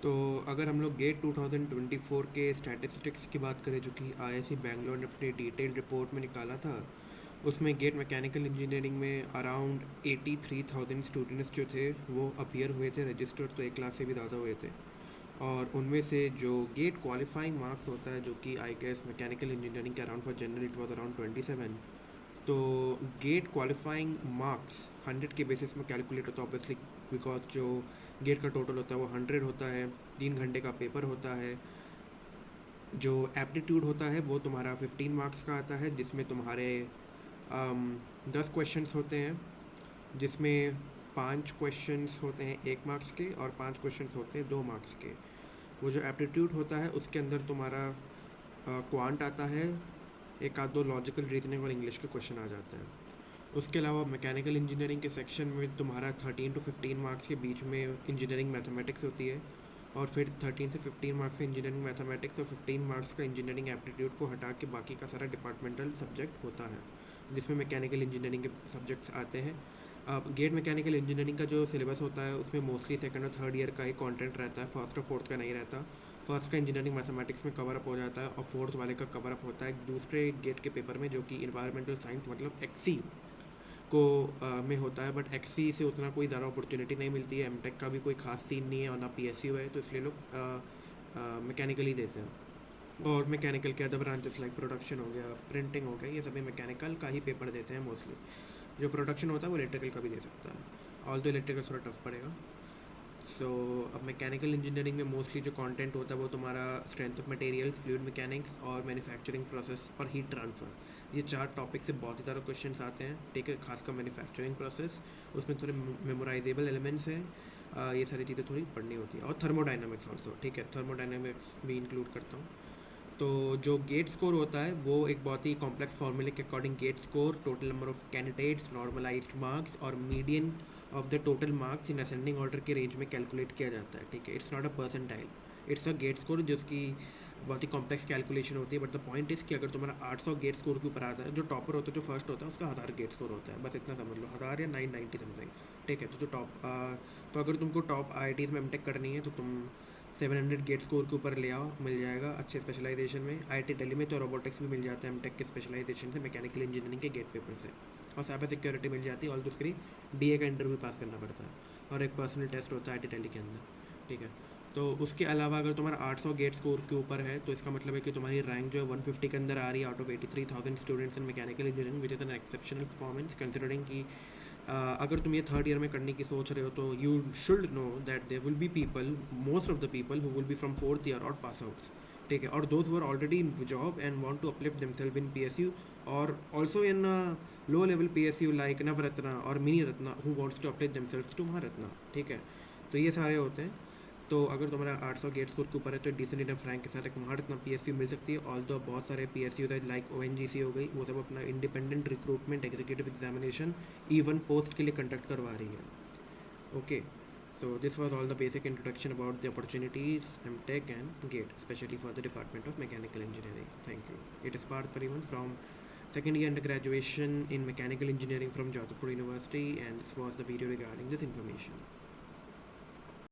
तो अगर हम लोग गेट 2024 के स्टैटिस्टिक्स की बात करें जो कि आईआईसी बैंगलोर ने अपनी डिटेल्ड रिपोर्ट में निकाला था, उसमें गेट मैकेनिकल इंजीनियरिंग में अराउंड 83,000 स्टूडेंट्स जो थे वो अपीयर हुए थे, रजिस्टर्ड तो 1 लाख से भी ज़्यादा हुए थे। और उनमें से जो गेट क्वालिफाइंग मार्क्स होता है जो कि आई गेस मैकेनिकल इंजीनियरिंग के around for general it was around 27। तो गेट क्वालिफाइंग मार्क्स 100 के बेसिस में कैलकुलेट होता है ऑब्वियसली, बिकॉज जो गेट का टोटल होता है वो 100 होता है। 3 घंटे का पेपर होता है। जो एप्टीट्यूड होता है वो तुम्हारा 15 मार्क्स का आता है, जिसमें तुम्हारे 10 क्वेश्चंस होते हैं, जिसमें 5 क्वेश्चंस होते हैं 1 मार्क्स के और 5 क्वेश्चंस होते हैं 2 मार्क्स के। वो जो एप्टीट्यूड होता है उसके अंदर तुम्हारा क्वांट आता है, एक आध दो लॉजिकल रीजनिंग और इंग्लिश के क्वेश्चन आ जाते हैं। उसके अलावा मैकेनिकल इंजीनियरिंग के सेक्शन में तुम्हारा 13 to 15 मार्क्स के बीच में इंजीनियरिंग मैथमेटिक्स होती है, और फिर 13 से 15 मार्क्स का इंजीनियरिंग मैथमेटिक्स और 15 मार्क्स का इंजीनियरिंग एप्टीट्यूड को हटा के बाकी का सारा डिपार्टमेंटल सब्जेक्ट होता है, जिसमें मैकेनिकल इंजीनियरिंग के सब्जेक्ट्स आते हैं। अब गेट मैकेनिकल इंजीनियरिंग का जो सिलेबस होता है उसमें मोस्टली सेकंड और थर्ड ईयर का ही कंटेंट रहता है, फर्स्ट और फोर्थ का नहीं रहता। फर्स्ट का इंजीनियरिंग मैथमेटिक्स में कवर अप हो जाता है और फोर्थ वाले का कवर अप होता है दूसरे गेट के पेपर में जो कि इन्वायरमेंटल साइंस मतलब एक्सी को में होता है। बट एक्सी से उतना कोई ज़्यादा अपॉर्चुनिटी नहीं मिलती है, एमटेक का भी कोई खास सीन नहीं है और ना पीएसयू है, तो इसलिए लोग मैकेनिकल ही देते हैं। और मैकेनिकल के अदर ब्रांचेस लाइक प्रोडक्शन हो गया, प्रिंटिंग हो गया, ये सभी मैकेनिकल का ही पेपर देते हैं मोस्टली। जो प्रोडक्शन होता है वो इलेक्ट्रिकल का भी दे सकता है, ऑल तो इलेक्ट्रिकल थोड़ा टफ पड़ेगा। सो अब मैकेनिकल इंजीनियरिंग में मोस्टली जो कंटेंट होता है वो तुम्हारा strength of materials, fluid mechanics और मैन्युफैक्चरिंग प्रोसेस और हीट ट्रांसफ़र, ये 4 टॉपिक से बहुत ही ज़्यादा क्वेश्चंस आते हैं, ठीक है। खासकर मैन्युफैक्चरिंग प्रोसेस, उसमें थोड़े मेमोराइजेबल एलिमेंट्स हैं, ये सारी चीज़ें थोड़ी पढ़नी होती है। और थर्मोडाइनमिक्स ऑल्सो, ठीक है, थर्मोडाइनमिक्स भी इंक्लूड करता हूँ। तो जो गेट स्कोर होता है वो एक बहुत ही कॉम्प्लेक्स फॉर्मूले के according GATE score total number of candidates, normalised marks और median of the total marks in ascending order के रेंज में कैलकुलेट किया जाता है, ठीक है। It's not a percentile, it's a GATE score, जिसकी बहुत ही कॉम्प्लेक्स कैलकुलेशन होती है। बट द पॉइंट इज़ कि अगर तुम्हारा 800 गेट स्कोर के ऊपर आता है, जो टॉपर होता है, जो फर्स्ट होता है, उसका 1000 गेट स्कोर होता है, बस इतना समझ लो, 1000 या 990 समथिंग, ठीक है। तो जो टॉप तो अगर तुमको टॉप आईआईटीज़ में एमटेक करनी है तो तुम 700 गेट स्कोर के ऊपर ले आओ, मिल जाएगा अच्छे स्पेशलाइजेशन में। आईआईटी दिल्ली में तो रोबोटिक्स भी मिल जाता है एमटेक के स्पेशलाइजेशन से, मैकेनिकल इंजीनियरिंग के गेट पेपर से, और साइबर सिक्योरिटी मिल जाती है। और दूसरी डीए का इंटरव्यू पास करना पड़ता है और एक पर्सनल टेस्ट होता है आईआईटी दिल्ली के अंदर, ठीक है। तो उसके अलावा अगर तुम्हारा 800 गेट स्कोर के ऊपर है तो इसका मतलब है कि तुम्हारी रैंक जो है 150 के अंदर आ रही है out of 83,000 students in mechanical engineering, which is an exceptional performance considering कि अगर तुम ये थर्ड ईयर में करने की सोच रहे हो तो you should know that there will be people, most of the people who will be from fourth year और पास आउट्स, ठीक है। और those who are already in job and want to uplift themself in PSU और also in low level PSU like Navratna और mini Ratna who wants to uplift themself to Maharatna, ठीक है। तो ये सारे होते हैं। तो अगर तुम्हारा 800 गेट स्कोर के ऊपर है तो डिसेंट इनफ रैंक के साथ एक महारत्ना पीएसयू मिल सकती है। ऑल तो बहुत सारे पीएसयू है लाइक ओएनजीसी हो गई, वो सब अपना independent recruitment executive examination even post के लिए कंडक्ट करवा रही है, okay. So this was all the basic introduction about the opportunities, MTech and GATE, especially for the Department of Mechanical Engineering. Thank you. It is Parth Parivan from second year undergraduation in Mechanical Engineering from Jodhpur University, and this was the video regarding this information.